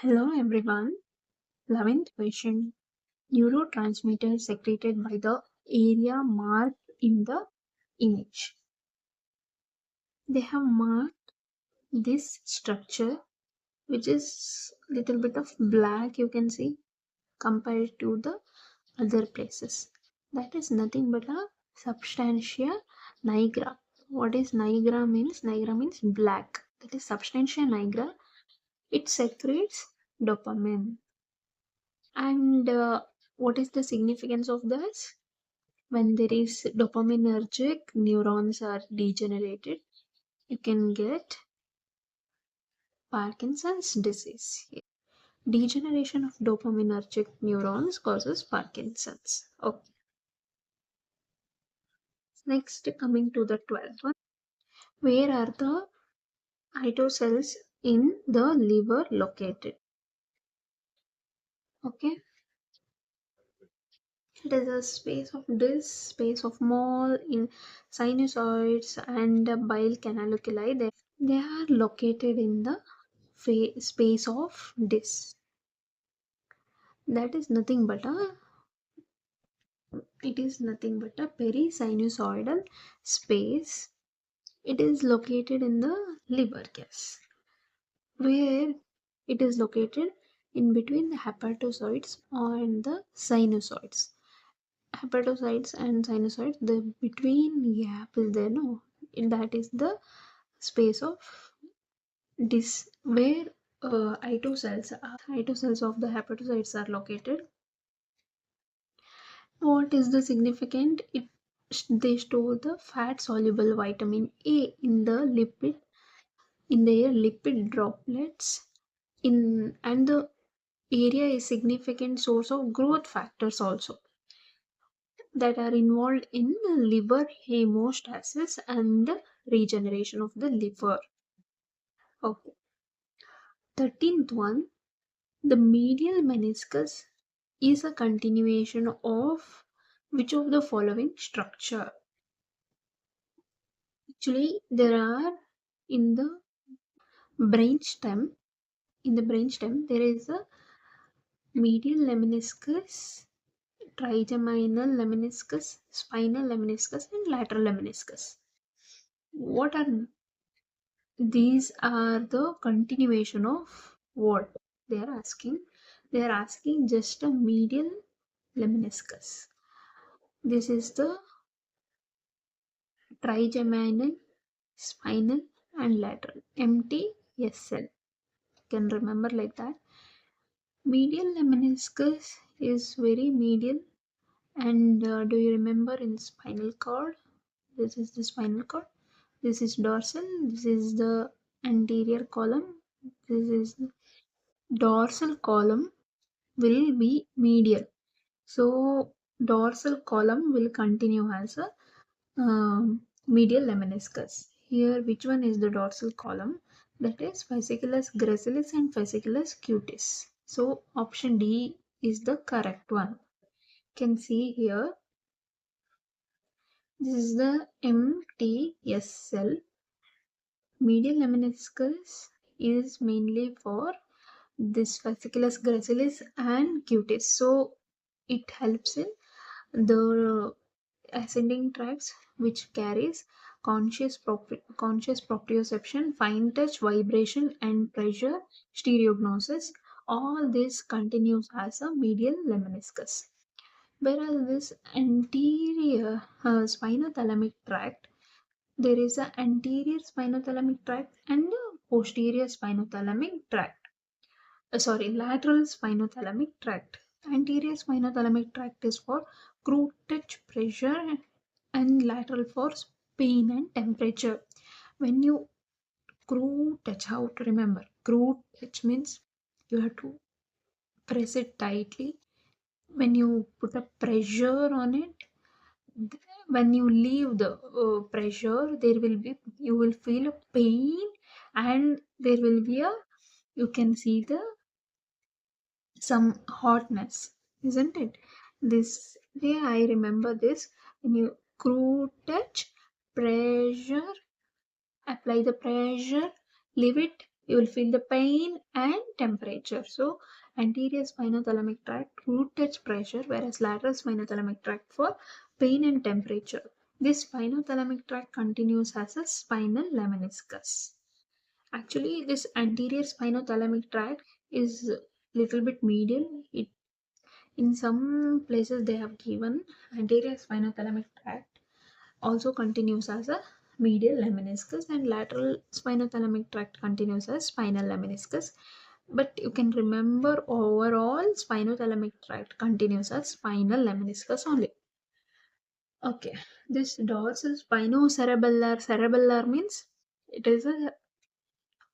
Hello everyone. 11th question. Neurotransmitters secreted by the area marked in the image. They have marked this structure which is little bit of black, you can see, compared to the other places. That is nothing but a substantia nigra. What is nigra means? Nigra means black. That is substantia nigra. It secretes dopamine. And what is the significance of this? When there is dopaminergic neurons are degenerated, you can get Parkinson's disease. Degeneration of dopaminergic neurons causes Parkinson's. Okay. Next, coming to the 12th one. Where are the ito cells in the liver located? Okay. It is a space of disc, space of mole in sinusoids and bile canaliculi. They are located in the space of disc. That is nothing but a perisinusoidal space. It is located in the liver, yes, where it is located in between the hepatocytes and the sinusoids. Hepatocytes and sinusoids, the between gap is there, no? That is the space of this where ito cells of the hepatocytes are located. What is the significant? They store the fat soluble vitamin A in the their lipid droplets in, and the area is significant source of growth factors also that are involved in liver hemostasis and the regeneration of the liver. Okay. 13th one, the medial meniscus is a continuation of which of the following structure? Actually, there are in the brain stem. In the brain stem, there is a medial lemniscus, trigeminal lemniscus, spinal lemniscus, and lateral lemniscus. What are these? Are the continuation of what they are asking? They are asking just a medial lemniscus. This is the trigeminal, spinal, and lateral. MTSL. Can remember like that. Medial lemniscus is very medial, and do you remember in spinal cord? This is the spinal cord. This is dorsal. This is the anterior column. This is the dorsal column will be medial. So dorsal column will continue as a medial lemniscus. Here, which one is the dorsal column? That is fasciculus gracilis and fasciculus cutis. So option D is the correct one. Can see here. This is the MTSL. Medial lemniscus is mainly for this fasciculus gracilis and cutis. So it helps in the ascending tracts which carries conscious proprioception, fine touch, vibration, and pressure, stereognosis. All this continues as a medial lemniscus. Whereas this anterior spinothalamic tract, there is an anterior spinothalamic tract and a posterior spinothalamic tract. Lateral spinothalamic tract. Anterior spinothalamic tract is for crude touch pressure and lateral for pain and temperature. When you crude touch, how to remember? Crude touch means you have to press it tightly. When you put a pressure on it, when you leave the pressure, you will feel a pain, and there will be you can see some hotness, isn't it? This way I remember this. When you crude touch, pressure, apply the pressure, leave it, you will feel the pain and temperature. So anterior spinothalamic tract root touch pressure, whereas lateral spinothalamic tract for pain and temperature. This spinothalamic tract continues as a spinal lemniscus. Actually, this anterior spinothalamic tract is little bit medial. It in some places they have given anterior spinothalamic tract also continues as a medial lemniscus and lateral spinothalamic tract continues as spinal lemniscus. But you can remember overall spinothalamic tract continues as spinal lemniscus only. Okay, this dorsal spinocerebellar, cerebellar means it is a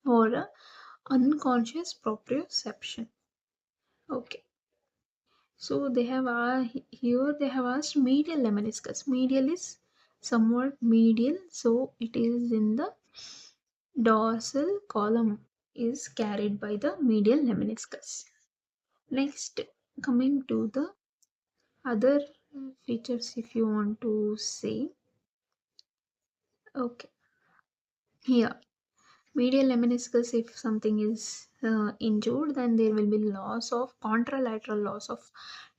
for a unconscious proprioception. Okay, so they have here they have asked medial lemniscus. Medial is somewhat medial, so it is in the dorsal column is carried by the medial lemniscus. Next, coming to the other features, if you want to say, okay, here medial lemniscus, if something is injured, then there will be loss of contralateral loss of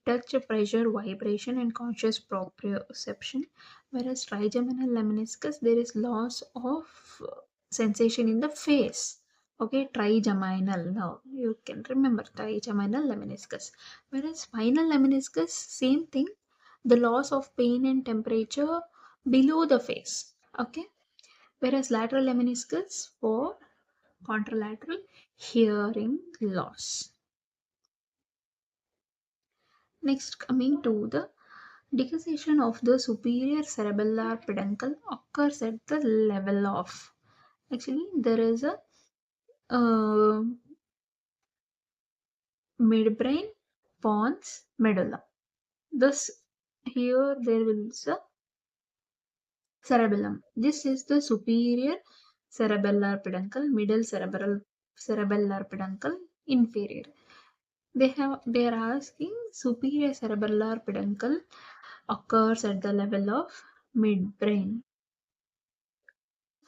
touch, pressure, vibration, and conscious proprioception. Whereas trigeminal lemniscus, there is loss of sensation in the face. Okay, trigeminal. Now you can remember trigeminal lemniscus. Whereas spinal lemniscus, same thing, the loss of pain and temperature below the face. Okay, whereas lateral lemniscus for contralateral hearing loss. Next, coming to the decussation of the superior cerebellar peduncle occurs at the level of, actually there is a uh, midbrain, pons, medulla. Thus here there is a cerebellum. This is the superior cerebellar peduncle, middle cerebellar peduncle, inferior. They are asking superior cerebellar peduncle occurs at the level of midbrain.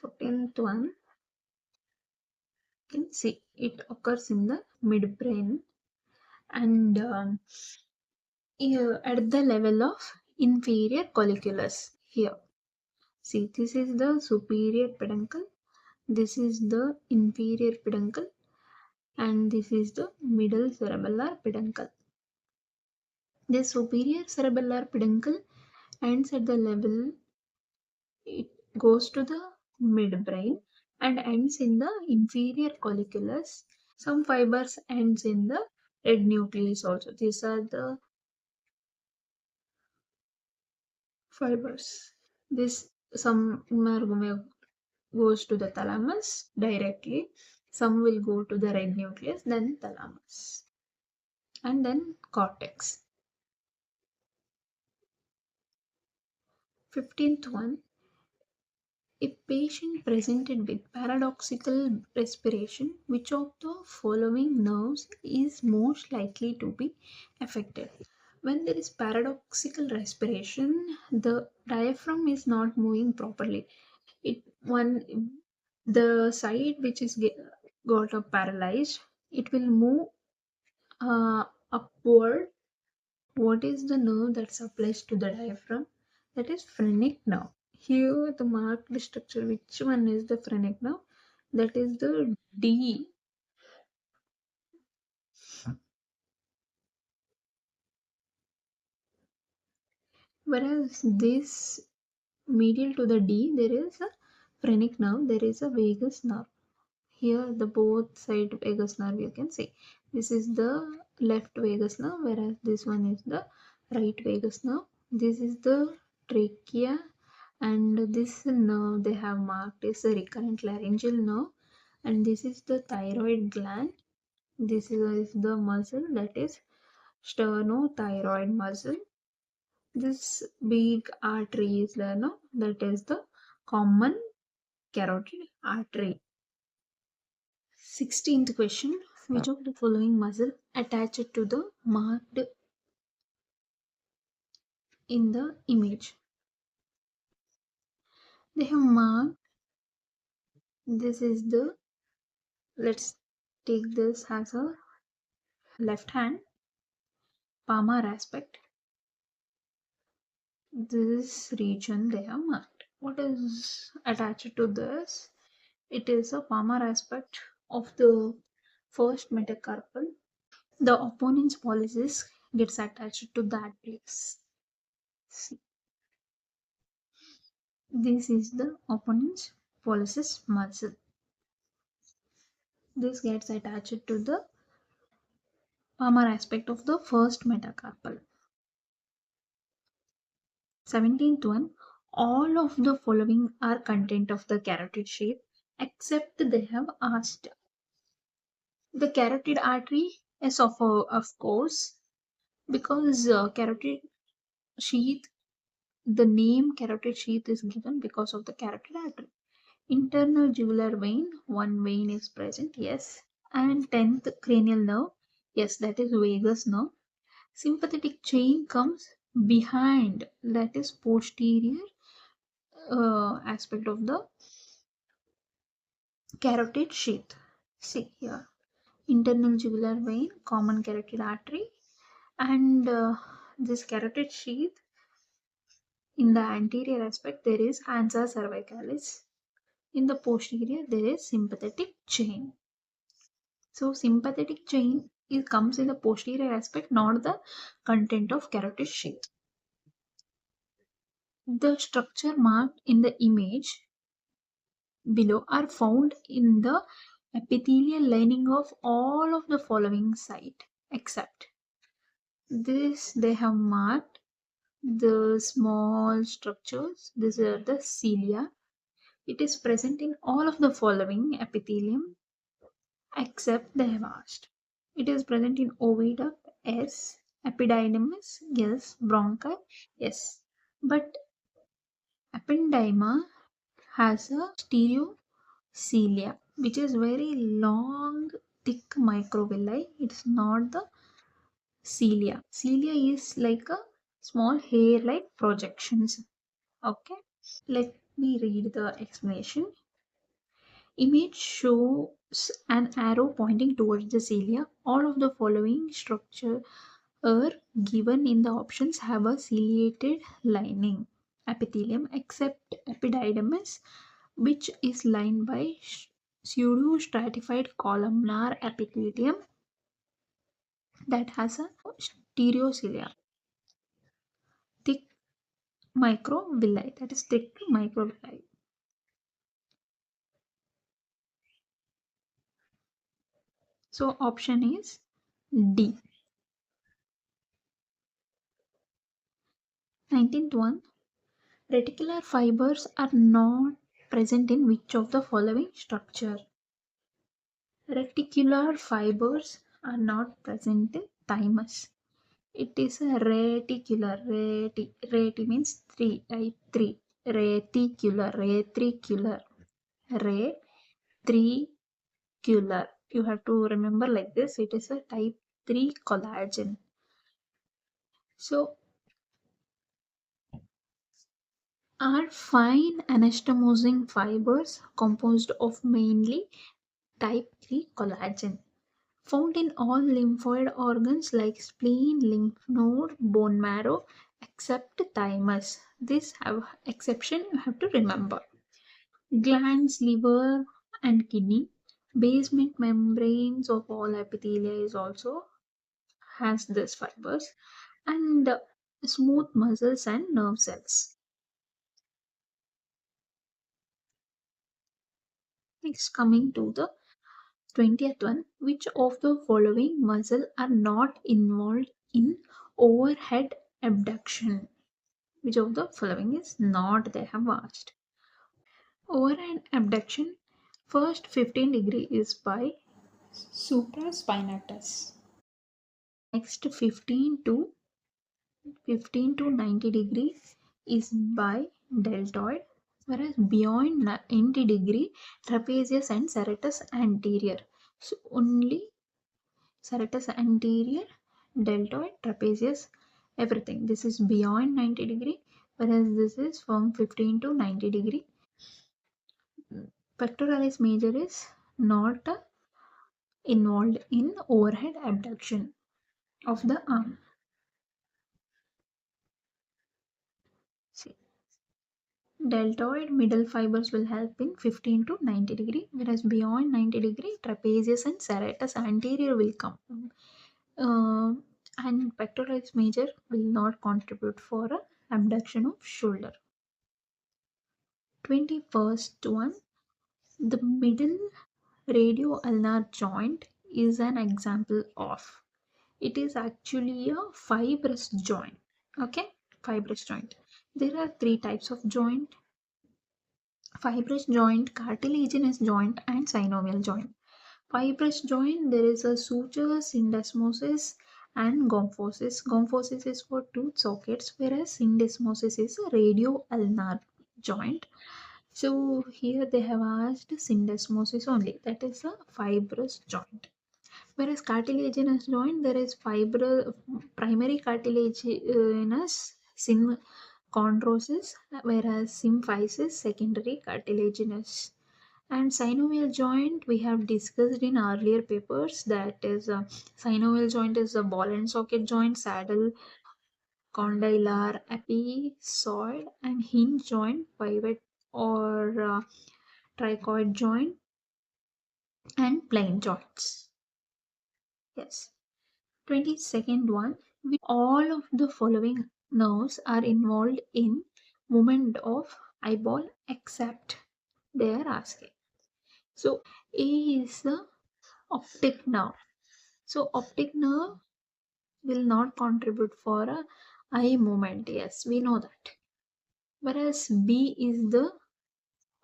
14th one, you can see it occurs in the midbrain and here at the level of inferior colliculus. Here, see, this is the superior peduncle, this is the inferior peduncle, and this is the middle cerebellar peduncle. The superior cerebellar peduncle ends at the level, it goes to the midbrain and ends in the inferior colliculus. Some fibers ends in the red nucleus also. These are the fibers. This some goes to the thalamus directly, some will go to the red nucleus, then thalamus, and then cortex. 15th one, a patient presented with paradoxical respiration, which of the following nerves is most likely to be affected? When there is paradoxical respiration, the diaphragm is not moving properly. It one the side which is got a paralyzed, it will move upward. What is the nerve that supplies to the diaphragm? That is phrenic nerve. Here the marked structure, which one is the phrenic nerve? That is the D. Whereas this medial to the D, there is a phrenic nerve, there is a vagus nerve. Here the both side vagus nerve you can see. This is the left vagus nerve, whereas this one is the right vagus nerve. This is the trachea, and this nerve they have marked is a recurrent laryngeal nerve, and this is the thyroid gland. This is the muscle, that is sternothyroid muscle. This big artery is there, no, that is the common carotid artery. 16th question, which of the following muscle attached to the marked in the image? They have marked, this is the Let's take this as a left hand palmar aspect. This region they have marked. What is attached to this? It is a palmar aspect of the first metacarpal. The opponent's pollicis gets attached to that place. See, this is the opponent's pollicis muscle. This gets attached to the palmar aspect of the first metacarpal. 17th one, all of the following are content of the carotid sheath except they have asked. The carotid artery is of course, because carotid sheath, the name carotid sheath is given because of the carotid artery. Internal jugular vein, one vein is present, yes. And 10th cranial nerve, yes, that is vagus nerve. Sympathetic chain comes behind, that is posterior aspect of the carotid sheath. See here, internal jugular vein, common carotid artery, and this carotid sheath. In the anterior aspect, there is ansa cervicalis. In the posterior, there is sympathetic chain. So, sympathetic chain comes in the posterior aspect, not the content of carotid sheath. The structure marked in the image below are found in the epithelial lining of all of the following site except this. They have marked the small structures. These are the cilia. It is present in all of the following epithelium except they have asked. It is present in oviduct, yes. Epididymis, yes. Bronchi, yes. But ependyma has a stereocilia, which is very long, thick microvilli. It's not the cilia. Cilia is like a small hair-like projections. Okay. Let me read the explanation. Image shows an arrow pointing towards the cilia. All of the following structure are given in the options have a ciliated lining epithelium except epididymis, which is lined by pseudo-stratified columnar epithelium that has a stereocilia, thick microvilli, that is thick microvilli. So option is D. 19th one, reticular fibers are not present in which of the following structure? Reticular fibers are not present in thymus. It is a reticular. Reti means three. Type 3. Reticular. Retricular. You have to remember like this. It is a type 3 collagen. So, are fine anastomosing fibers composed of mainly type 3 collagen, found in all lymphoid organs like spleen, lymph node, bone marrow, except thymus. This exception you have to remember. Glands, liver, and kidney. Basement membranes of all epithelia is also has these fibers, and smooth muscles and nerve cells. Next, coming to the 20th one, which of the following muscle are not involved in overhead abduction? Which of the following is not, they have asked. Overhead abduction, first 15 degree is by supraspinatus. Next 15 to 90 degree is by deltoid, whereas beyond 90 degree trapezius and serratus anterior. So only serratus anterior, deltoid, trapezius, everything. This is beyond 90 degree, whereas this is from 15 to 90 degree. Pectoralis major is not involved in overhead abduction of the arm. See, deltoid middle fibers will help in 15 to 90 degree, whereas beyond 90 degree, trapezius and serratus anterior will come. Uh, and pectoralis major will not contribute for a abduction of shoulder. 21st one, the middle radioulnar joint is an example of. It is actually a fibrous joint. Okay, fibrous joint. There are three types of joint: fibrous joint, cartilaginous joint, and synovial joint. Fibrous joint, there is a suture, syndesmosis, and gomphosis. Gomphosis is for tooth sockets, whereas syndesmosis is a radioulnar joint. So here they have asked syndesmosis only, that is a fibrous joint. Whereas cartilaginous joint, there is primary cartilaginous chondrosis, whereas symphysis secondary cartilaginous. And synovial joint we have discussed in earlier papers, that is synovial joint is a ball and socket joint, saddle, condylar, episoid, and hinge joint, pivot or trichoid joint, and plane joints. Yes. 22nd one, with all of the following nerves are involved in movement of eyeball except they are asking. So A is the optic nerve. So optic nerve will not contribute for a eye movement. Yes, we know that. Whereas B is the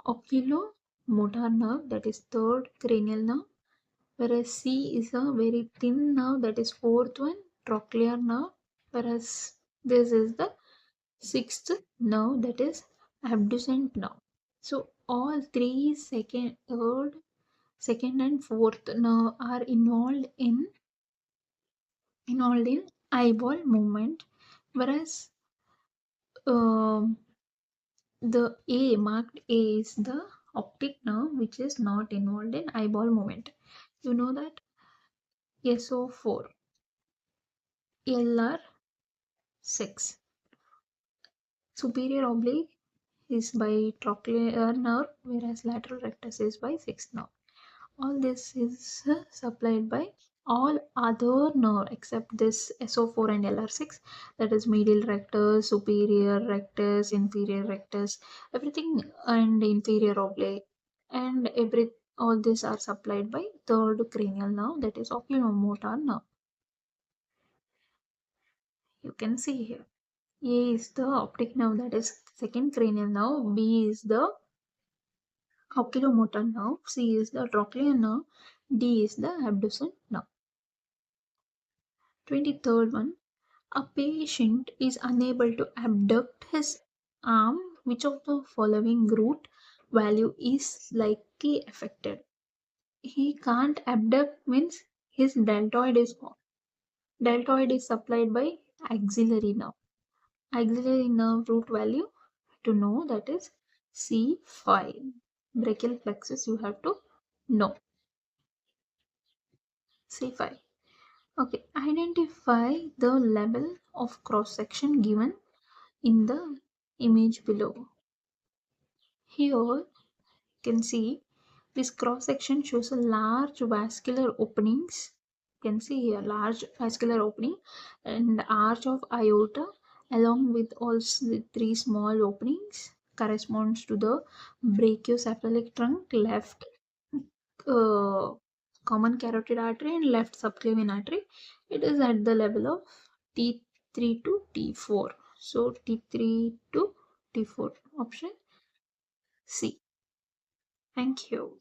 oculomotor nerve, that is third cranial nerve. Whereas C is a very thin nerve, that is fourth one, trochlear nerve. Whereas this is the sixth nerve, that is abducent nerve. So all three second and fourth nerve are involved in eyeball movement, whereas um the A marked A is the optic nerve, which is not involved in eyeball movement. You know that SO4, LR6. Superior oblique is by trochlear nerve, whereas lateral rectus is by sixth nerve. All this is supplied by all other nerve except this SO4 and LR6, that is medial rectus, superior rectus, inferior rectus, everything, and inferior oblique, and all these are supplied by third cranial nerve, that is oculomotor nerve. You can see here. A is the optic nerve, that is second cranial nerve. B is the oculomotor nerve. C is the trochlear nerve. D is the abducent nerve. 23rd one. A patient is unable to abduct his arm. Which of the following root value is likely affected? He can't abduct means his deltoid is off. Deltoid is supplied by axillary nerve. Axillary nerve root value to know, that is C5. Brachial plexus you have to know. C5. Okay, identify the level of cross section given in the image below. Here you can see this cross section shows a large vascular openings. You can see here large vascular opening and arch of aorta, along with also the three small openings corresponds to the brachiocephalic trunk, left uh, common carotid artery and left subclavian artery. It is at the level of T3 to T4. So T3 to T4, option C. Thank you.